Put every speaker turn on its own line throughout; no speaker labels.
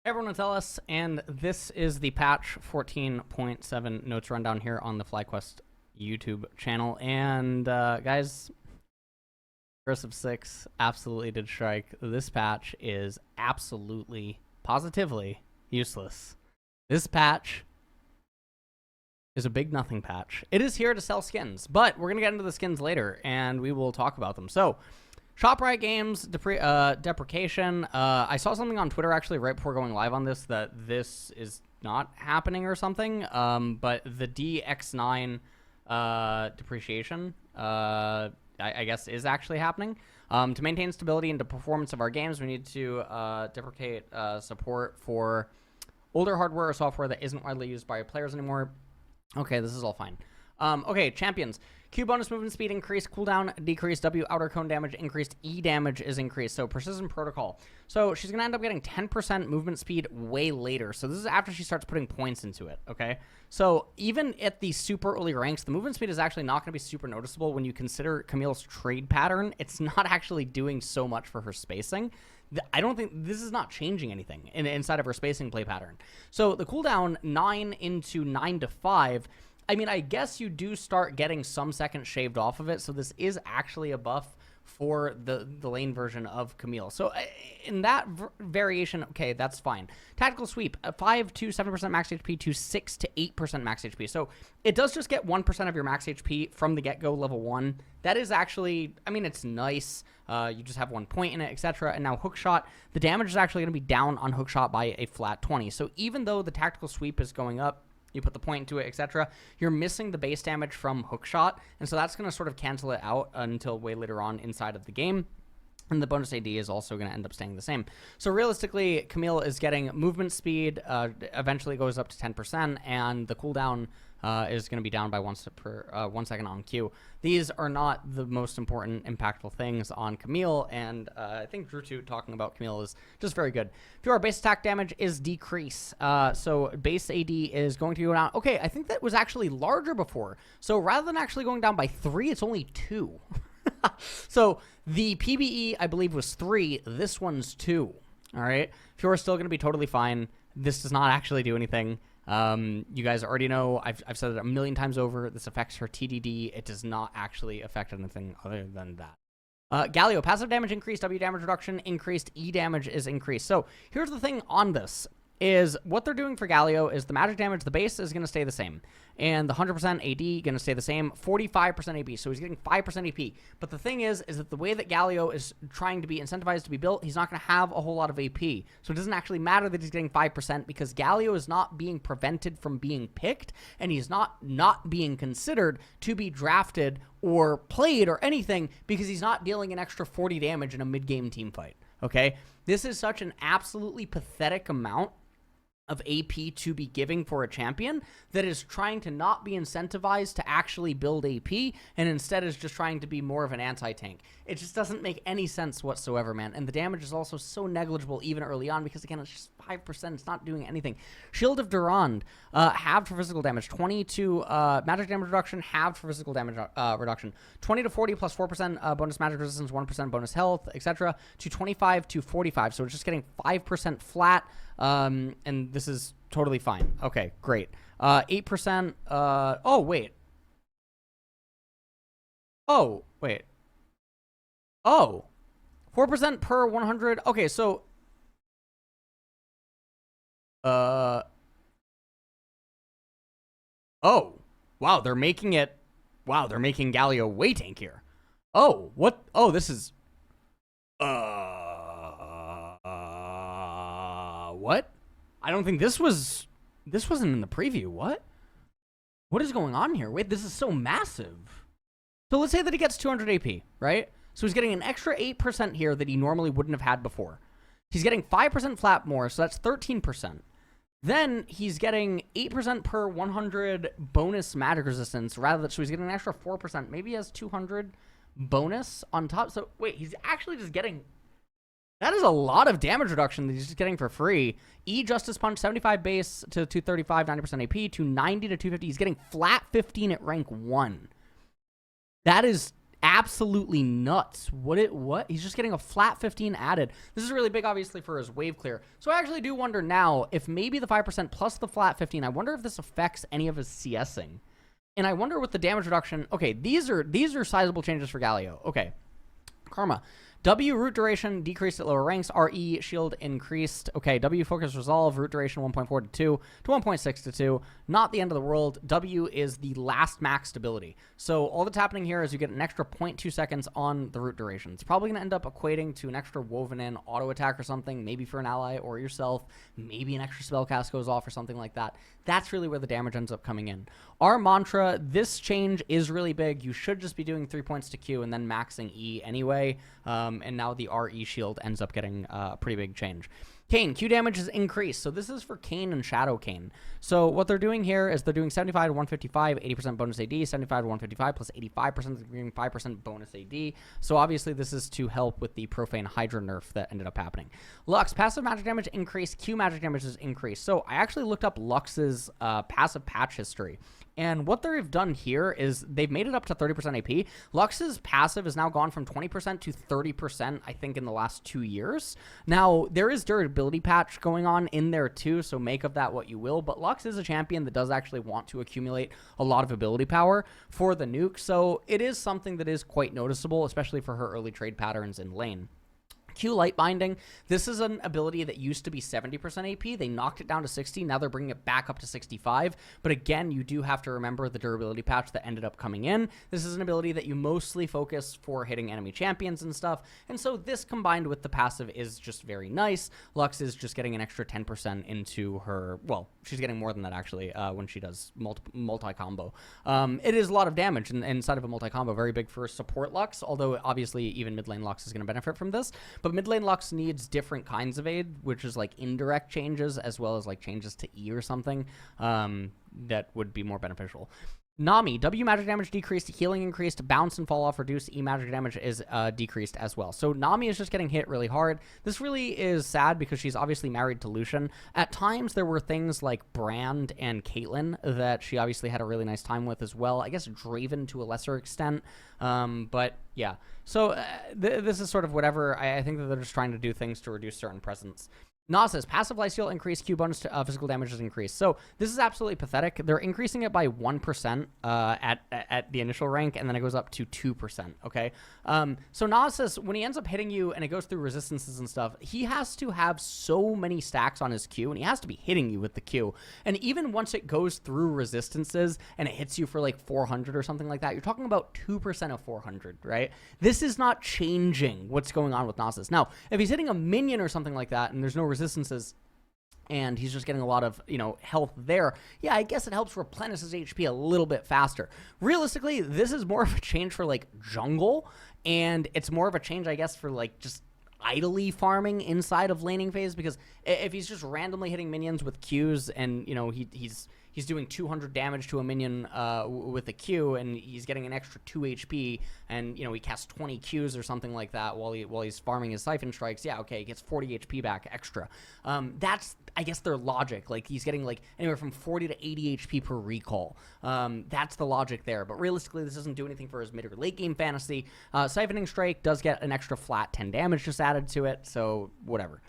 Everyone, it's Ellis, and this is the patch 14.7 notes rundown here on the FlyQuest YouTube channel. And guys, Curse of 6 absolutely did strike. This patch is absolutely, positively useless. This patch is a big nothing patch. It is here to sell skins, but we're going to get into the skins later, and we will talk about them. So, Shop.riotgames deprecation. I saw something on Twitter actually right before going live on this that this is not happening or something. But the DX9 depreciation, I guess, is actually happening. To maintain stability and the performance of our games, we need to deprecate support for older hardware or software that isn't widely used by players anymore. Okay, this is all fine. Okay, champions. Q bonus movement speed increased, cooldown decreased, W outer cone damage increased, E damage is increased. So precision protocol. So she's going to end up getting 10% movement speed way later. So this is after she starts putting points into it, okay? So even at the super early ranks, the movement speed is actually not going to be super noticeable when you consider Camille's trade pattern. It's not actually doing so much for her spacing. I don't think this is not changing anything inside of her spacing play pattern. So the cooldown 9 into 9 to 5. I mean, I guess you do start getting some seconds shaved off of it, so this is actually a buff for the lane version of Camille. So in that variation, okay, that's fine. Tactical sweep, 5 to 7% max HP to 6 to 8% max HP. So it does just get 1% of your max HP from the get-go level 1. That is actually, I mean, it's nice. You just have 1 point in it, etc. And now hookshot, the damage is actually going to be down on hookshot by a flat 20. So even though the tactical sweep is going up, you put the point into it, etc., you're missing the base damage from hookshot, and so that's going to sort of cancel it out until way later on inside of the game. And the bonus AD is also going to end up staying the same. So realistically, Camille is getting movement speed, eventually goes up to 10%, and the cooldown is going to be down by 1 second on Q. These are not the most important, impactful things on Camille, and I think Drew2 talking about Camille is just very good. Fiora base attack damage is decrease. So base AD is going to go down. Okay, I think that was actually larger before. So rather than actually going down by 3, it's only 2. So the PBE, I believe, was 3. This one's 2. All right. Fiora's still going to be totally fine. This does not actually do anything. You guys already know, I've said it a million times over, this affects her TDD. It does not actually affect anything other than that. Galio, passive damage increased, W damage reduction increased, E damage is increased. So here's the thing on this, is what they're doing for Galio is the magic damage, the base is going to stay the same. And the 100% AD going to stay the same, 45% AP. So he's getting 5% AP. But the thing is that the way that Galio is trying to be incentivized to be built, he's not going to have a whole lot of AP. So it doesn't actually matter that he's getting 5% because Galio is not being prevented from being picked, and he's not being considered to be drafted or played or anything because he's not dealing an extra 40 damage in a mid-game team fight. Okay? This is such an absolutely pathetic amount of AP to be giving for a champion that is trying to not be incentivized to actually build AP and instead is just trying to be more of an anti-tank. It just doesn't make any sense whatsoever, man. And the damage is also so negligible even early on because, again, it's just 5%. It's not doing anything. Shield of Durand, halved for physical damage. 20 to magic damage reduction, halved for physical damage reduction. 20 to 40 plus 4% bonus magic resistance, 1% bonus health, etc. to 25 to 45. So it's just getting 5% flat. And this is totally fine. Okay, great. 8%. Oh, wait. Oh, wait. Oh, 4% per 100. Okay, so. Oh, wow. They're making it. Wow, they're making Galio way tankier. Oh, what? Oh, this is. What? I don't think this wasn't in the preview. What is going on here? Wait, this is so massive. So let's say that he gets 200 AP, right? So he's getting an extra 8% here that he normally wouldn't have had before. He's getting 5% flat more, so that's 13%. Then he's getting 8% per 100 bonus magic resistance rather than, so he's getting an extra 4%. Maybe he has 200 bonus on top. So wait, he's actually just getting, that is a lot of damage reduction that he's just getting for free. E Justice Punch, 75 base to 235, 90% AP, to 90 to 250. He's getting flat 15 at rank 1. That is absolutely nuts. What? He's just getting a flat 15 added. This is really big, obviously, for his wave clear. So I actually do wonder now if maybe the 5% plus the flat 15, I wonder if this affects any of his CSing. And I wonder with the damage reduction. Okay, these are sizable changes for Galio. Okay. Karma. W root duration decreased at lower ranks. RE shield increased. Okay, W focus resolve root duration 1.4 to 2 to 1.6 to 2. Not the end of the world. W is the last maxed ability. So all that's happening here is you get an extra 0.2 seconds on the root duration. It's probably going to end up equating to an extra woven in auto attack or something, maybe for an ally or yourself. Maybe an extra spell cast goes off or something like that. That's really where the damage ends up coming in. Our mantra, this change is really big. You should just be doing 3 points to Q and then maxing E anyway. And now the RE shield ends up getting a pretty big change. Kayn, Q damage is increased. So this is for Kayn and Shadow Kayn. So what they're doing here is they're doing 75 to 155, 80% bonus AD, 75 to 155 plus 85%, giving 5% bonus AD. So obviously this is to help with the Profane Hydra nerf that ended up happening. Lux, passive magic damage increased, Q magic damage is increased. So I actually looked up Lux's passive patch history. And what they've done here is they've made it up to 30% AP. Lux's passive has now gone from 20% to 30%, I think, in the last 2 years. Now, there is durability patch going on in there too, so make of that what you will. But Lux is a champion that does actually want to accumulate a lot of ability power for the nuke. So it is something that is quite noticeable, especially for her early trade patterns in lane. Q Light Binding, this is an ability that used to be 70% AP. They knocked it down to 60. Now they're bringing it back up to 65. But again, you do have to remember the durability patch that ended up coming in. This is an ability that you mostly focus for hitting enemy champions and stuff. And so this combined with the passive is just very nice. Lux is just getting an extra 10% into her, well, she's getting more than that actually when she does multi-combo. It is a lot of damage inside of a multi-combo. Very big for support Lux, although obviously even mid lane Lux is going to benefit from this. But mid lane Lux needs different kinds of aid, which is like indirect changes as well as like changes to E or something that would be more beneficial. Nami, W magic damage decreased, healing increased, bounce and fall off reduced, E magic damage is decreased as well. So Nami is just getting hit really hard. This really is sad because she's obviously married to Lucian. At times there were things like Brand and Caitlyn that she obviously had a really nice time with as well. I guess Draven to a lesser extent. But yeah, so this is sort of whatever. I think that they're just trying to do things to reduce certain presence. Nasus, passive lifesteal increase, Q bonus to physical damage is increased. So this is absolutely pathetic. They're increasing it by 1% at the initial rank, and then it goes up to 2%, okay? So Nasus, when he ends up hitting you and it goes through resistances and stuff, he has to have so many stacks on his Q, and he has to be hitting you with the Q. And even once it goes through resistances and it hits you for like 400 or something like that, you're talking about 2% of 400, right? This is not changing what's going on with Nasus. Now, if he's hitting a minion or something like that and there's no resistances and he's just getting a lot of, you know, health there, yeah, I guess it helps replenish his HP a little bit faster. Realistically, this is more of a change for like jungle, and it's more of a change, I guess, for like just idly farming inside of laning phase, because if he's just randomly hitting minions with Qs and, you know, he's doing 200 damage to a minion with a Q, and he's getting an extra 2 HP, and, you know, he casts 20 Qs or something like that while he's farming his Siphon Strikes. Yeah, okay, he gets 40 HP back extra. That's, I guess, their logic. Like, he's getting, like, anywhere from 40 to 80 HP per recall. That's the logic there. But realistically, this doesn't do anything for his mid or late game fantasy. Siphoning Strike does get an extra flat 10 damage just added to it, so whatever.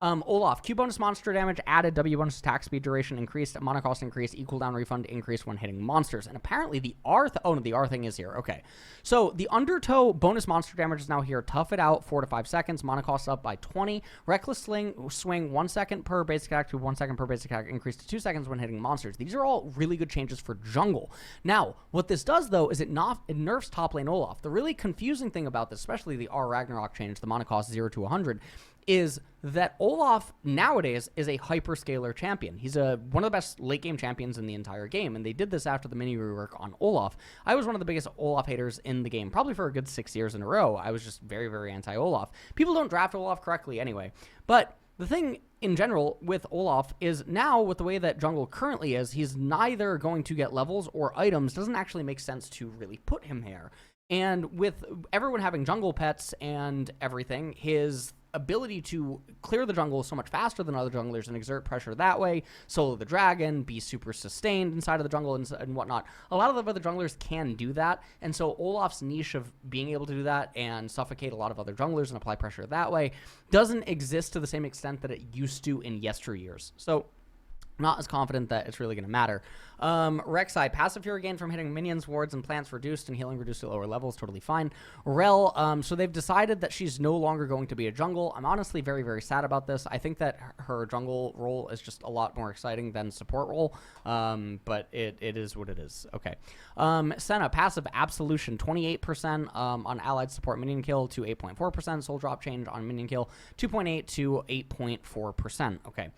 Olaf, Q bonus monster damage added, W bonus attack speed duration increased, mana cost increased, E cooldown refund increased when hitting monsters. And apparently the R, oh no, the R thing is here. Okay. So the Undertow bonus monster damage is now here. Tough it out, 4 to 5 seconds. Mana cost up by 20. Reckless swing 1 second per basic attack to 1 second per basic attack, increased to 2 seconds when hitting monsters. These are all really good changes for jungle. Now, what this does though is it nerfs top lane Olaf. The really confusing thing about this, especially the R Ragnarok change, the mana cost 0 to 100, is that Olaf nowadays is a hyperscaler champion. He's one of the best late game champions in the entire game, and they did this after the mini rework on Olaf. I was one of the biggest Olaf haters in the game, probably for a good 6 years in a row. I was just very, very anti-Olaf. People don't draft Olaf correctly anyway. But the thing in general with Olaf is now, with the way that jungle currently is, he's neither going to get levels or items. Doesn't actually make sense to really put him here. And with everyone having jungle pets and everything, his ability to clear the jungle so much faster than other junglers and exert pressure that way, solo the dragon, be super sustained inside of the jungle and whatnot. A lot of the other junglers can do that, and so Olaf's niche of being able to do that and suffocate a lot of other junglers and apply pressure that way doesn't exist to the same extent that it used to in yesteryears. So not as confident that it's really going to matter. Rek'Sai, passive Fiora gain from hitting minions, wards, and plants reduced, and healing reduced to lower levels. Totally fine. Rell, so they've decided that she's no longer going to be a jungle. I'm honestly very, very sad about this. I think that her jungle role is just a lot more exciting than support role, but it is what it is. Okay. Senna, passive Absolution, 28% on allied support minion kill to 8.4%. Soul drop change on minion kill, 2.8 to 8.4%. Okay.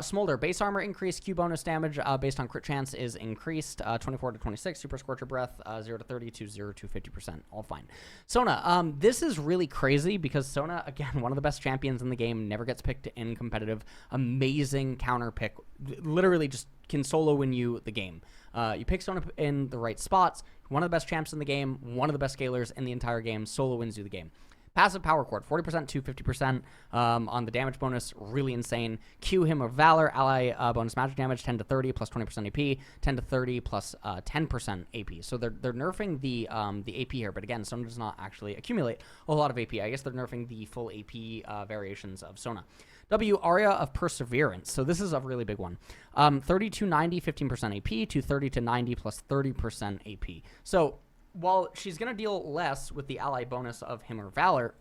Smolder, base armor increase, Q bonus damage based on crit chance is increased, 24 to 26, super scorcher breath, 0 to 30 to 0 to 50%, all fine. Sona, this is really crazy because Sona, again, one of the best champions in the game, never gets picked in competitive, amazing counter pick, literally just can solo win you the game. You pick Sona in the right spots, one of the best champs in the game, one of the best scalers in the entire game, solo wins you the game. Passive power chord, 40% to 50% on the damage bonus, really insane. Q him of Valor, ally bonus magic damage, 10 to 30 plus 20% AP, 10 to 30 plus 10% AP. So they're nerfing the AP here, but again, Sona does not actually accumulate a lot of AP. I guess they're nerfing the full AP variations of Sona. W, Aria of Perseverance. So this is a really big one. 30 to 90, 15% AP, to 30 to 90 plus 30% AP. So while she's going to deal less with the ally bonus of him or Valor,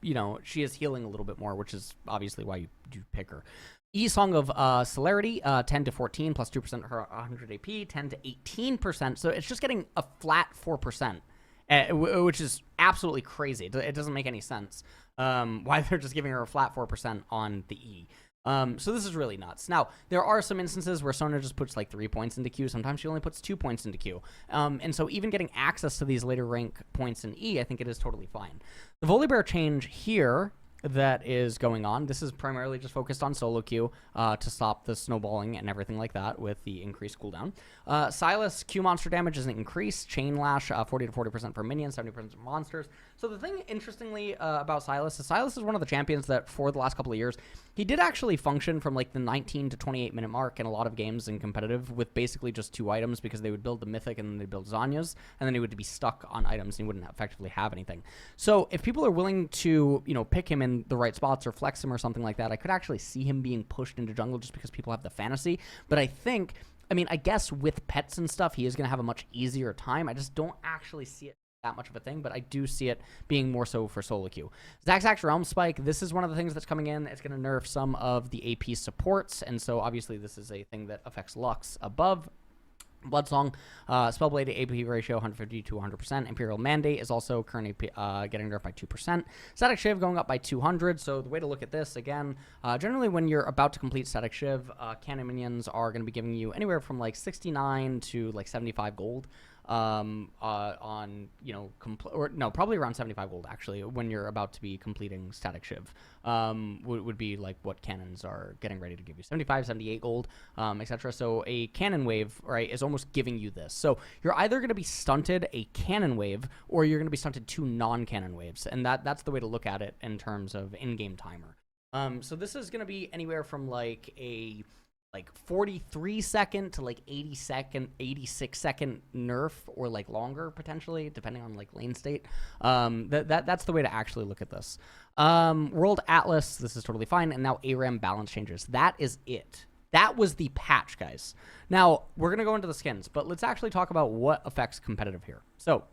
you know, she is healing a little bit more, which is obviously why you do pick her. E, Song of Celerity, 10 to 14 plus 2% her 100 AP, 10 to 18%. So it's just getting a flat 4%, which is absolutely crazy. It doesn't make any sense why they're just giving her a flat 4% on the E. So this is really nuts. Now, there are some instances where Sona just puts like 3 points into Q. Sometimes she only puts 2 points into Q. And so even getting access to these later rank points in E, I think it is totally fine. The Volibear change here that is going on, this is primarily just focused on solo Q to stop the snowballing and everything like that with the increased cooldown. Sylas, Q monster damage is increased. Chain Lash, 40 to 40% for minions, 70% for monsters. So the thing, interestingly, about Sylas is one of the champions that for the last couple of years, he did actually function from like the 19 to 28 minute mark in a lot of games in competitive with basically just 2 items because they would build the Mythic and then they'd build Zanya's, and then he would be stuck on items and he wouldn't effectively have anything. So if people are willing to, you know, pick him in the right spots or flex him or something like that, I could actually see him being pushed into jungle just because people have the fantasy. But I think, I mean, I guess with pets and stuff, he is going to have a much easier time. I just don't actually see it that much of a thing, but I do see it being more so for solo queue. Zaxax Realm Spike, this is one of the things that's coming in. It's going to nerf some of the AP supports, and so obviously this is a thing that affects Lux above. Bloodsong, Spellblade to AP ratio 150 to 100%. Imperial Mandate is also currently getting nerfed by 2%. Static Shiv going up by 200. So the way to look at this, again, generally when you're about to complete Static Shiv, cannon minions are going to be giving you anywhere from like 69 to like 75 gold. On, you know, or no, probably around 75 gold actually when you're about to be completing Static Shiv, would be like what cannons are getting ready to give you, 75, 78 gold, etc. So a cannon wave, right, is almost giving you this. So you're either going to be stunted a cannon wave or you're going to be stunted 2 non-cannon waves, and that's the way to look at it in terms of in-game timer. So this is going to be anywhere from like a 43 second to like 86 second nerf, or like longer potentially, depending on like lane state. That's the way to actually look at this. World Atlas, this is totally fine. And now ARAM balance changes. That is it. That was the patch, guys. Now we're gonna go into the skins, but let's actually talk about what affects competitive here. So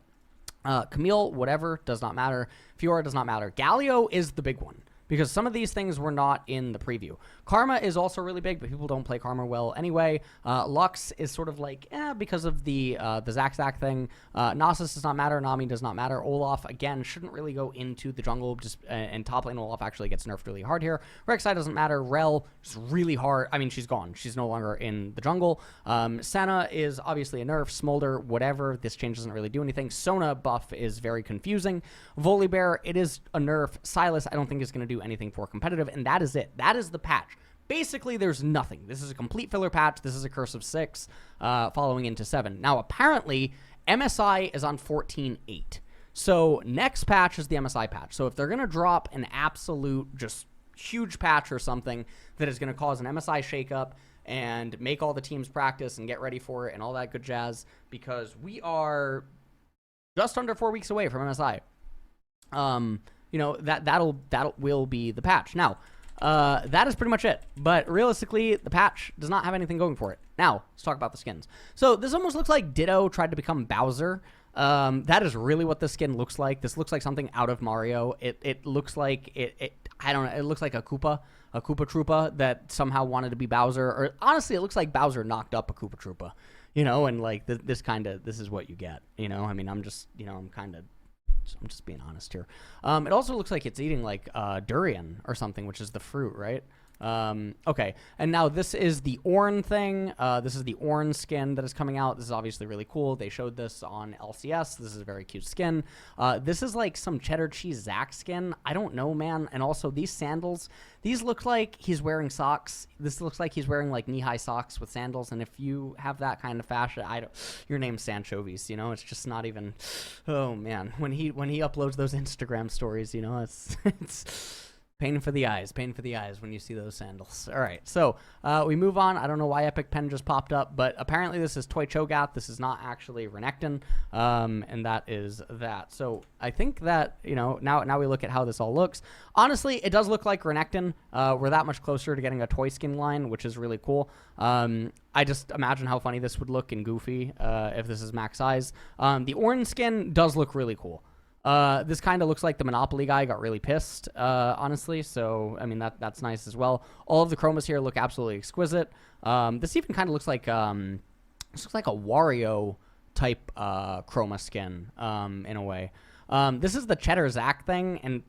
Camille, whatever, does not matter. Fiora does not matter. Galio is the big one, because some of these things were not in the preview. Karma is also really big, but people don't play Karma well anyway. Lux is sort of like, because of the Zaxac thing. Nasus does not matter. Nami does not matter. Olaf, again, shouldn't really go into the jungle. Just and top lane Olaf actually gets nerfed really hard here. Rek'Sai doesn't matter. Rell is really hard. I mean, she's gone. She's no longer in the jungle. Senna is obviously a nerf. Smolder, whatever. This change doesn't really do anything. Sona buff is very confusing. Volibear, it is a nerf. Sylas, I don't think is going to do anything for competitive, and that is it. That is the patch. Basically, there's nothing. This is a complete filler patch. This is a curse of 6 following into 7. Now, apparently, MSI is on 14.8. So next patch is the MSI patch. So if they're going to drop an absolute just huge patch or something that is going to cause an MSI shakeup and make all the teams practice and get ready for it and all that good jazz, because we are just under 4 weeks away from MSI. You know, that will be the patch. Now, that is pretty much it. But realistically, the patch does not have anything going for it. Now, let's talk about the skins. So this almost looks like Ditto tried to become Bowser. That is really what this skin looks like. This looks like something out of Mario. It looks like I don't know. It looks like a Koopa Troopa that somehow wanted to be Bowser. Or honestly, it looks like Bowser knocked up a Koopa Troopa. You know, and like this is what you get. You know, I mean, I'm just being honest here. It also looks like it's eating like durian or something, which is the fruit, right? Okay, and now this is the Orn thing. This is the Orn skin that is coming out. This is obviously really cool. They showed this on LCS. This is a very cute skin. This is like some cheddar cheese Zac skin. I don't know, man. And also these sandals, these look like he's wearing socks. This looks like he's wearing like knee-high socks with sandals. And if you have that kind of fashion, your name's Sanchovies, you know? It's just not even, oh man. When he uploads those Instagram stories, you know, it's pain for the eyes when you see those sandals. All right, so we move on. I don't know why Epic Pen just popped up, but apparently this is Toy Cho'Gath. This is not actually Renekton, and that is that. So I think that, you know, now we look at how this all looks. Honestly, it does look like Renekton. We're that much closer to getting a toy skin line, which is really cool. I just imagine how funny this would look in Goofy if this is max size. The orange skin does look really cool. This kind of looks like the Monopoly guy got really pissed, honestly. So, I mean, that's nice as well. All of the chromas here look absolutely exquisite. This even kind of looks like a Wario type chroma skin in a way. This is the Cheddar Zac thing, and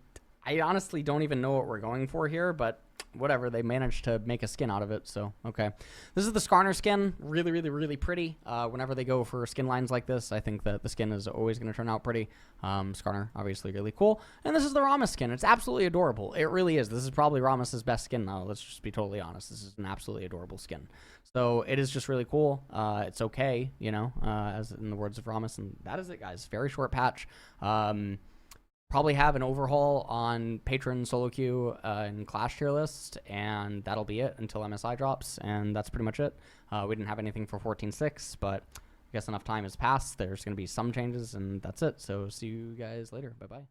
I honestly don't even know what we're going for here, but whatever. They managed to make a skin out of it, so okay. This is the Skarner skin. Really, really, really pretty. Whenever they go for skin lines like this, I think that the skin is always going to turn out pretty. Skarner, obviously really cool. And this is the Rammus skin. It's absolutely adorable. It really is. This is probably Rammus's best skin now. Let's just be totally honest. This is an absolutely adorable skin. So it is just really cool. It's okay, you know, as in the words of Rammus. And that is it, guys. Very short patch. Probably have an overhaul on Patron solo queue and Clash tier list, and that'll be it until MSI drops, and that's pretty much it. We didn't have anything for 14.6, but I guess enough time has passed. There's going to be some changes, and that's it. So see you guys later. Bye-bye.